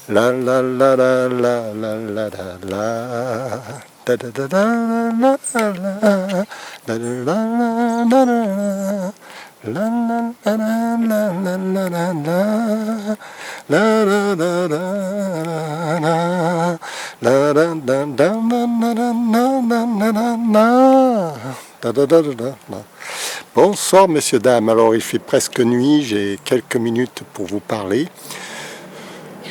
La la la la la la la la la. Da da da da la la la. Da da la la la la. La la la la la la la la. La la la la la. La da da da la la la la la. Da da da da da. Bonsoir messieurs, dames. Alors il fait presque nuit, j'ai quelques minutes pour vous parler.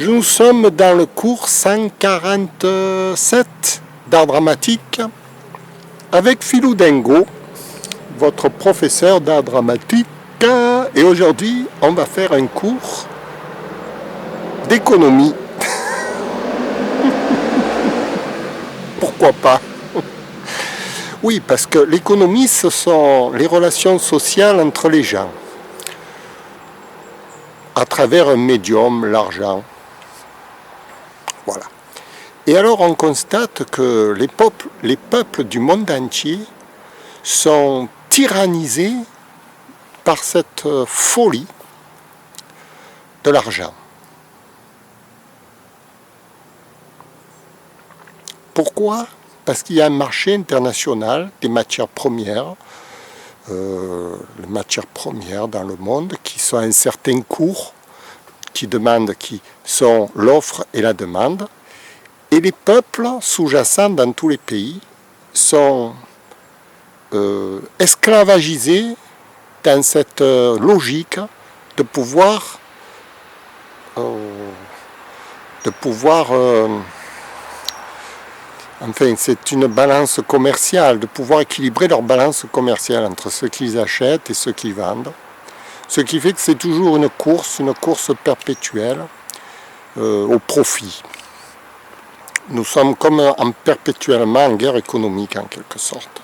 Nous sommes dans le cours 147 d'art dramatique avec Philou Dengo, votre professeur d'art dramatique. Et aujourd'hui, on va faire un cours d'économie. Pourquoi pas? Oui, parce que l'économie, ce sont les relations sociales entre les gens, à travers un médium, l'argent. Voilà. Et alors on constate que les peuples du monde entier sont tyrannisés par cette folie de l'argent. Pourquoi? Parce qu'il y a un marché international des matières premières, les matières premières dans le monde qui sont à un certain cours, qui sont l'offre et la demande, et les peuples sous-jacents dans tous les pays sont esclavagisés dans cette logique de pouvoir enfin, c'est une balance commerciale, de pouvoir équilibrer leur balance commerciale entre ceux qu'ils achètent et ceux qu'ils vendent. Ce qui fait que c'est toujours une course perpétuelle au profit. Nous sommes comme perpétuellement en guerre économique en quelque sorte.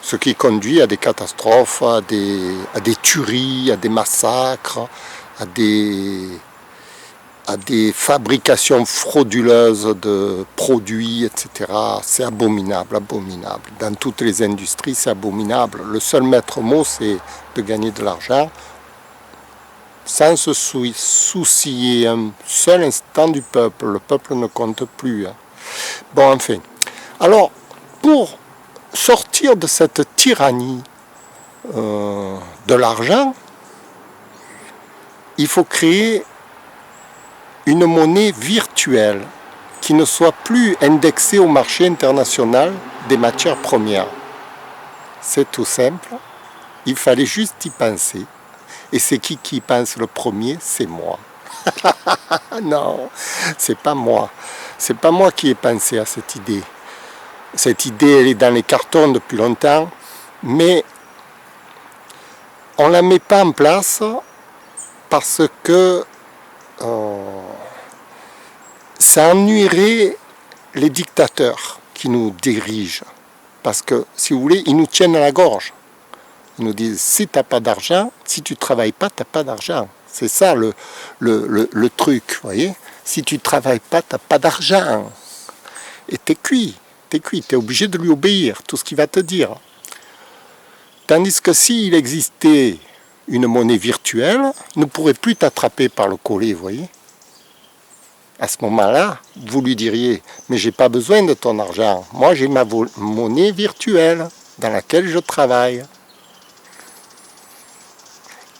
Ce qui conduit à des catastrophes, à des tueries, à des massacres, à des fabrications frauduleuses de produits, etc. C'est abominable, abominable. Dans toutes les industries, c'est abominable. Le seul maître mot, c'est de gagner de l'argent sans se soucier un seul instant du peuple. Le peuple ne compte plus. Bon, enfin. Alors, pour sortir de cette tyrannie de l'argent, il faut créer une monnaie virtuelle qui ne soit plus indexée au marché international des matières premières. C'est tout simple. Il fallait juste y penser. Et c'est qui pense le premier? C'est moi. Non, c'est pas moi. C'est pas moi qui ai pensé à cette idée. Cette idée, elle est dans les cartons depuis longtemps, mais on ne la met pas en place parce que ça ennuierait les dictateurs qui nous dirigent. Parce que, si vous voulez, ils nous tiennent à la gorge. Ils nous disent, si tu n'as pas d'argent, si tu ne travailles pas, tu n'as pas d'argent. C'est ça le truc, vous voyez. Si tu ne travailles pas, tu n'as pas d'argent. Et tu es cuit, tu es obligé de lui obéir, tout ce qu'il va te dire. Tandis que s'il existait une monnaie virtuelle, ne pourrait plus t'attraper par le collet, vous voyez. À ce moment-là, vous lui diriez, mais j'ai pas besoin de ton argent. Moi, j'ai ma monnaie virtuelle dans laquelle je travaille.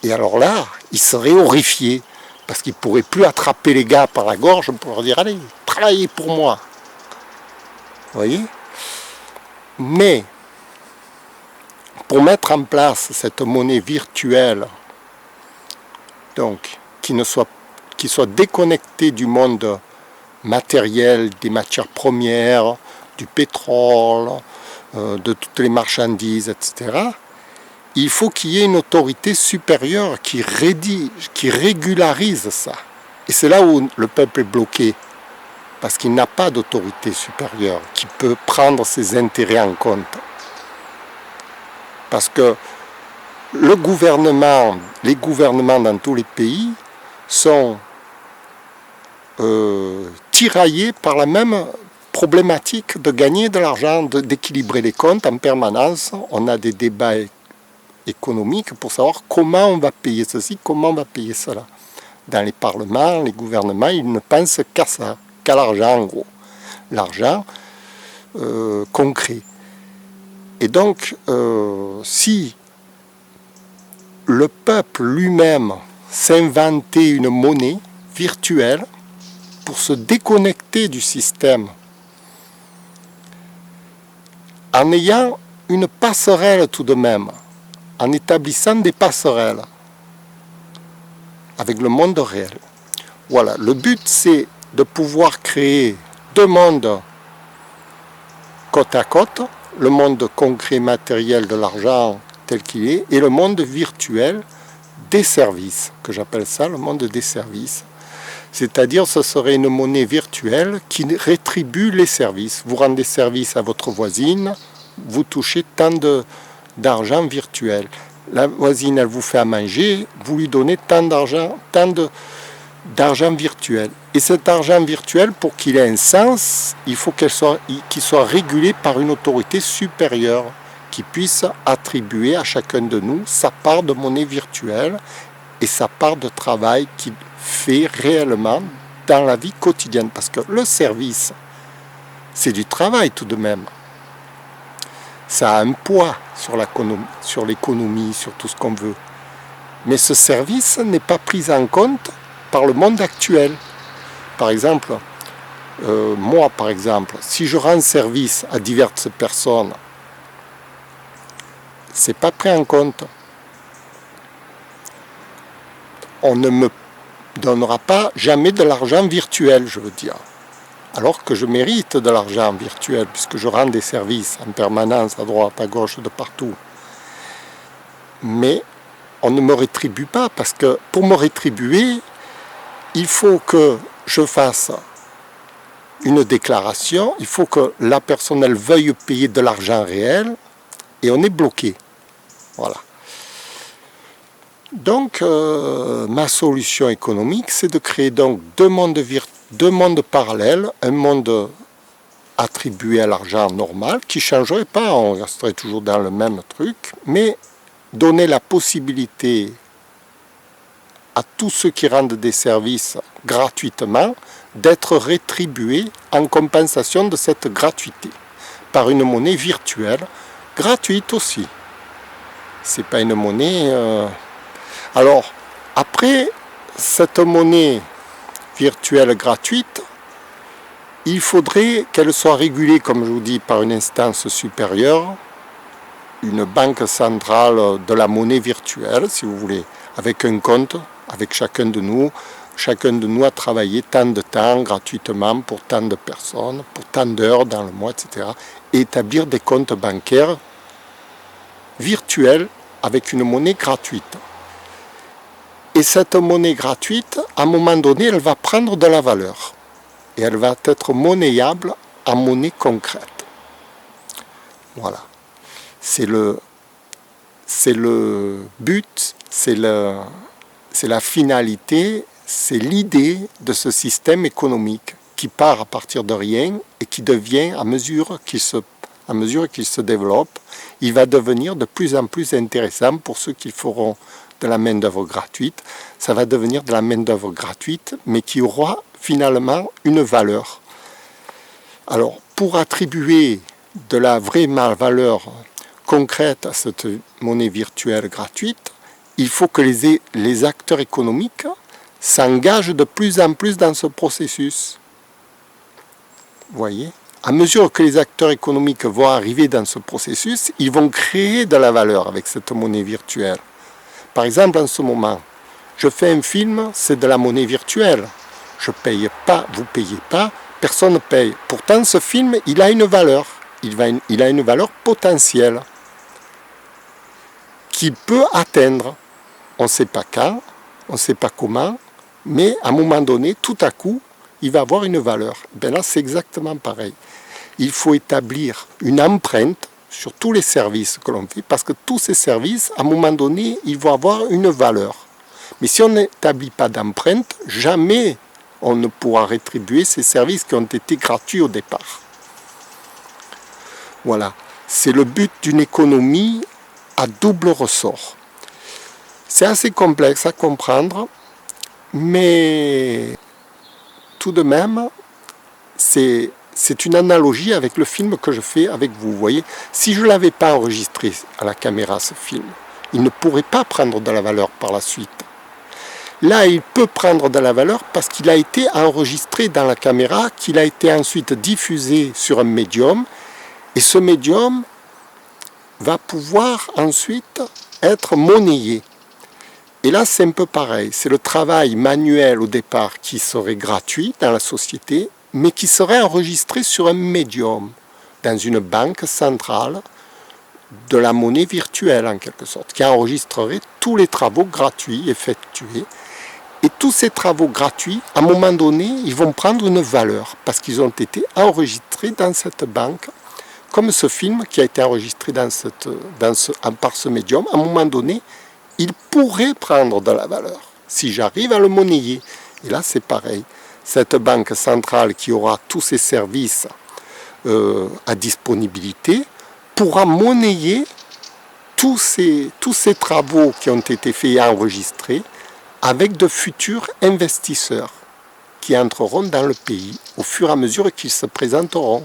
Et alors là, il serait horrifié, parce qu'il ne pourrait plus attraper les gars par la gorge pour leur dire, allez, travaillez pour moi. Vous voyez? Mais, pour mettre en place cette monnaie virtuelle, donc, qui soit déconnectée du monde matériel, des matières premières, du pétrole, de toutes les marchandises, etc., il faut qu'il y ait une autorité supérieure qui régularise ça. Et c'est là où le peuple est bloqué, parce qu'il n'a pas d'autorité supérieure qui peut prendre ses intérêts en compte. Parce que les gouvernements dans tous les pays sont tiraillés par la même problématique de gagner de l'argent, d'équilibrer les comptes en permanence. On a des débats économiques pour savoir comment on va payer ceci, comment on va payer cela. dans les parlements, les gouvernements, ils ne pensent qu'à ça, qu'à l'argent en gros. L'argent concret. Et donc, si le peuple lui-même s'inventait une monnaie virtuelle pour se déconnecter du système, en ayant une passerelle tout de même, en établissant des passerelles avec le monde réel. Voilà, le but c'est de pouvoir créer deux mondes côte à côte, le monde concret matériel de l'argent tel qu'il est, et le monde virtuel des services, que j'appelle ça le monde des services. C'est-à-dire ce serait une monnaie virtuelle qui rétribue les services. Vous rendez service à votre voisine, vous touchez tant d'argent virtuel. La voisine, elle vous fait à manger, vous lui donnez tant d'argent virtuel. Et cet argent virtuel, pour qu'il ait un sens, il faut qu'il soit régulé par une autorité supérieure qui puisse attribuer à chacun de nous sa part de monnaie virtuelle et sa part de travail qu'il fait réellement dans la vie quotidienne. Parce que le service, c'est du travail tout de même. Ça a un poids sur l'économie, sur tout ce qu'on veut. Mais ce service n'est pas pris en compte par le monde actuel. Par exemple, moi par exemple, si je rends service à diverses personnes, c'est pas pris en compte. On ne me donnera pas jamais de l'argent virtuel, je veux dire. Alors que je mérite de l'argent virtuel, puisque je rends des services en permanence, à droite, à gauche, de partout. Mais on ne me rétribue pas, parce que pour me rétribuer, il faut que je fasse une déclaration, il faut que la personne elle veuille payer de l'argent réel, et on est bloqué. Voilà. Donc, ma solution économique, c'est de créer donc deux mondes parallèles, un monde attribué à l'argent normal, qui ne changerait pas, on resterait toujours dans le même truc, mais donner la possibilité à tous ceux qui rendent des services gratuitement d'être rétribués en compensation de cette gratuité, par une monnaie virtuelle, gratuite aussi. C'est pas une monnaie... Alors, après cette monnaie virtuelle gratuite, il faudrait qu'elle soit régulée, comme je vous dis, par une instance supérieure, une banque centrale de la monnaie virtuelle, si vous voulez, avec un compte, avec chacun de nous a travaillé tant de temps gratuitement pour tant de personnes, pour tant d'heures dans le mois, etc. Et établir des comptes bancaires virtuels avec une monnaie gratuite. Et cette monnaie gratuite, à un moment donné, elle va prendre de la valeur. Et elle va être monnayable en monnaie concrète. Voilà. C'est le but, c'est la finalité, c'est l'idée de ce système économique qui part à partir de rien et qui devient, à mesure qu'il se développe, il va devenir de plus en plus intéressant pour ceux qui feront de la main-d'œuvre gratuite. Ça va devenir de la main-d'œuvre gratuite, mais qui aura finalement une valeur. Alors, pour attribuer de la vraie valeur concrète à cette monnaie virtuelle gratuite, il faut que les acteurs économiques s'engagent de plus en plus dans ce processus. Vous voyez ? À mesure que les acteurs économiques vont arriver dans ce processus, ils vont créer de la valeur avec cette monnaie virtuelle. Par exemple, en ce moment, je fais un film, c'est de la monnaie virtuelle. Je ne paye pas, vous ne payez pas, personne ne paye. Pourtant, ce film, il a une valeur. Il a une valeur potentielle qu'il peut atteindre. On ne sait pas quand, on ne sait pas comment, mais à un moment donné, tout à coup, il va avoir une valeur. Ben là, c'est exactement pareil. Il faut établir une empreinte sur tous les services que l'on fait, parce que tous ces services, à un moment donné, ils vont avoir une valeur. Mais si on n'établit pas d'empreinte, jamais on ne pourra rétribuer ces services qui ont été gratuits au départ. Voilà, c'est le but d'une économie à double ressort. C'est assez complexe à comprendre, Mais tout de même, c'est une analogie avec le film que je fais avec vous. Vous voyez, si je ne l'avais pas enregistré à la caméra, ce film, il ne pourrait pas prendre de la valeur par la suite. Là, il peut prendre de la valeur parce qu'il a été enregistré dans la caméra, qu'il a été ensuite diffusé sur un médium, et ce médium va pouvoir ensuite être monnayé. Et là, c'est un peu pareil. C'est le travail manuel au départ qui serait gratuit dans la société, mais qui serait enregistré sur un médium, dans une banque centrale de la monnaie virtuelle en quelque sorte, qui enregistrerait tous les travaux gratuits effectués. Et tous ces travaux gratuits, à un moment donné, ils vont prendre une valeur, parce qu'ils ont été enregistrés dans cette banque, comme ce film qui a été enregistré par ce médium. À un moment donné, il pourrait prendre de la valeur, si j'arrive à le monnayer. Et là, c'est pareil. Cette banque centrale qui aura tous ces services à disponibilité pourra monnayer tous ces travaux qui ont été faits et enregistrés avec de futurs investisseurs qui entreront dans le pays au fur et à mesure qu'ils se présenteront.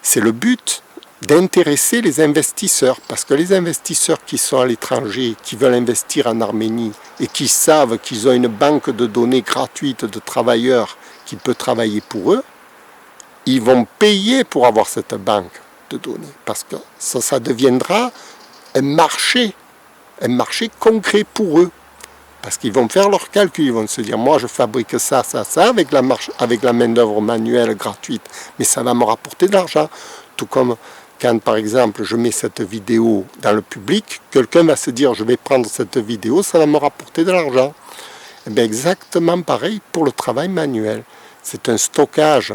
C'est le but d'intéresser les investisseurs, parce que les investisseurs qui sont à l'étranger, qui veulent investir en Arménie et qui savent qu'ils ont une banque de données gratuite de travailleurs qui peut travailler pour eux, ils vont payer pour avoir cette banque de données, parce que ça deviendra un marché concret pour eux, parce qu'ils vont faire leurs calculs, ils vont se dire, moi je fabrique ça avec la main-d'œuvre manuelle gratuite, mais ça va me rapporter de l'argent. Tout comme quand par exemple je mets cette vidéo dans le public, quelqu'un va se dire, je vais prendre cette vidéo, ça va me rapporter de l'argent. Et bien exactement pareil pour le travail manuel. C'est un stockage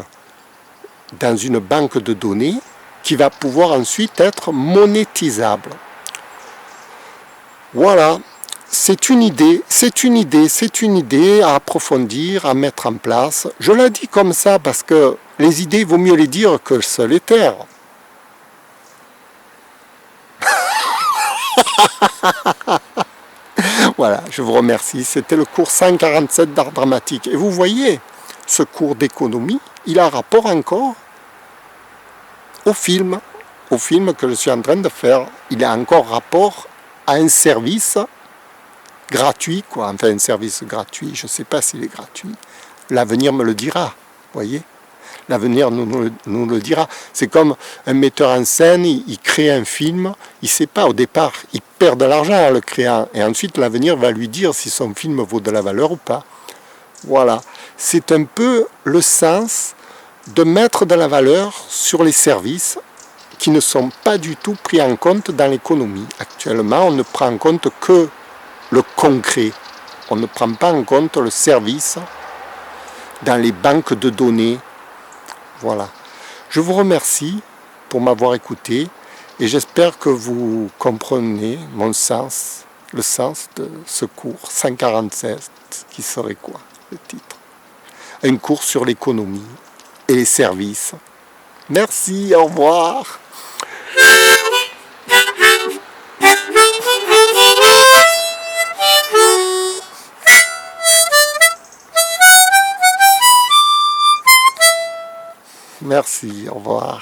dans une banque de données qui va pouvoir ensuite être monétisable. Voilà, c'est une idée à approfondir, à mettre en place. Je la dis comme ça parce que les idées, il vaut mieux les dire que se les taire. Voilà, je vous remercie. C'était le cours 147 d'art dramatique. Et vous voyez, ce cours d'économie, il a rapport encore au film que je suis en train de faire. Il a encore rapport à un service gratuit, quoi. Enfin, un service gratuit, je ne sais pas s'il est gratuit. L'avenir me le dira, voyez. L'avenir nous le dira. C'est comme un metteur en scène, il crée un film, il ne sait pas au départ, il perd de l'argent en le créant, et ensuite l'avenir va lui dire si son film vaut de la valeur ou pas. Voilà, c'est un peu le sens de mettre de la valeur sur les services qui ne sont pas du tout pris en compte dans l'économie. Actuellement, on ne prend en compte que le concret. On ne prend pas en compte le service dans les banques de données. Voilà. Je vous remercie pour m'avoir écouté et j'espère que vous comprenez mon sens, le sens de ce cours 147, qui serait quoi le titre? Un cours sur l'économie et les services. Merci, au revoir. Merci, au revoir.